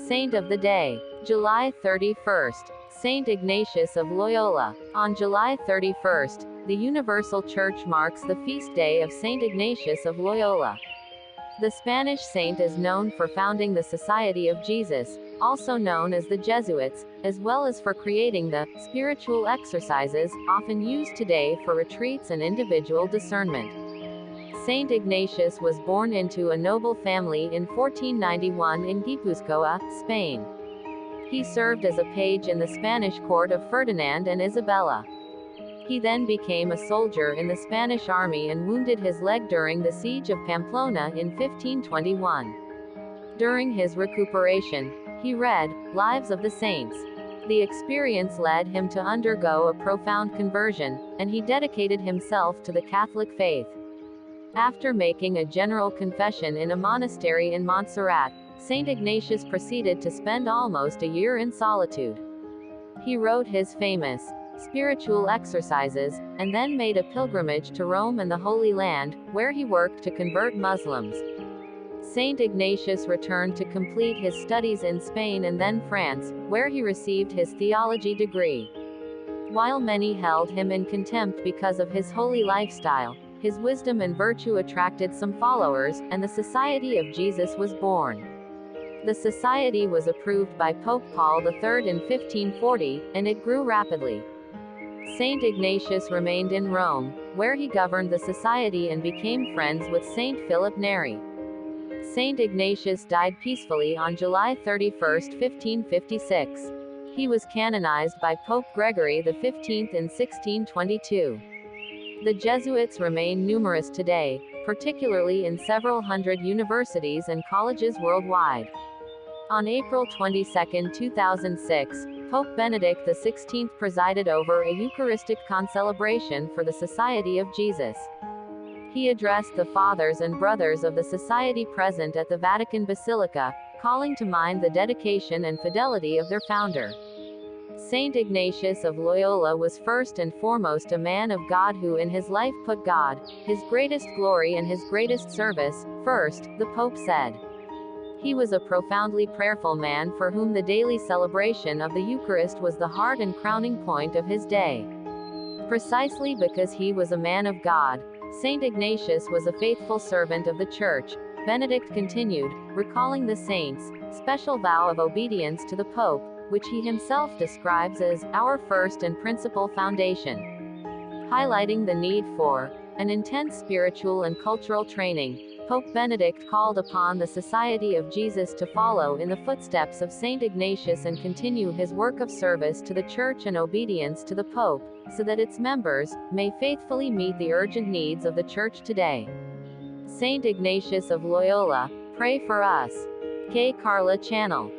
Saint of the Day. July 31st. Saint Ignatius of Loyola. On July 31st, the Universal Church marks the feast day of Saint Ignatius of Loyola. The Spanish saint is known for founding the Society of Jesus, also known as the Jesuits, as well as for creating the spiritual exercises, often used today for retreats and individual discernment. Saint Ignatius was born into a noble family in 1491 in Guipúzcoa, Spain. He served as a page in the Spanish court of Ferdinand and Isabella. He then became a soldier in the Spanish army and wounded his leg during the siege of Pamplona in 1521. During his recuperation, he read Lives of the Saints. The experience led him to undergo a profound conversion, and he dedicated himself to the Catholic faith. After making a general confession in a monastery in Montserrat, Saint Ignatius proceeded to spend almost a year in solitude. He wrote his famous Spiritual Exercises, and then made a pilgrimage to Rome and the Holy Land, where he worked to convert Muslims. Saint Ignatius returned to complete his studies in Spain and then France, where he received his theology degree. While many held him in contempt because of his holy lifestyle, his wisdom and virtue attracted some followers, and the Society of Jesus was born. The society was approved by Pope Paul III in 1540, and it grew rapidly. Saint Ignatius remained in Rome, where he governed the society and became friends with Saint Philip Neri. Saint Ignatius died peacefully on July 31, 1556. He was canonized by Pope Gregory XV in 1622. The Jesuits remain numerous today, particularly in several hundred universities and colleges worldwide. On April 22, 2006, Pope Benedict XVI presided over a Eucharistic concelebration for the Society of Jesus. He addressed the fathers and brothers of the society present at the Vatican Basilica, calling to mind the dedication and fidelity of their founder. Saint Ignatius of Loyola was first and foremost a man of God who in his life put God, his greatest glory and his greatest service, first, the Pope said. He was a profoundly prayerful man for whom the daily celebration of the Eucharist was the heart and crowning point of his day. Precisely because he was a man of God, Saint Ignatius was a faithful servant of the Church. Benedict continued, recalling the saint's special vow of obedience to the Pope, which he himself describes as our first and principal foundation. Highlighting the need for an intense spiritual and cultural training, Pope Benedict called upon the Society of Jesus to follow in the footsteps of Saint Ignatius and continue his work of service to the Church and obedience to the Pope, so that its members may faithfully meet the urgent needs of the Church today. Saint Ignatius of Loyola, pray for us. Carla Channel.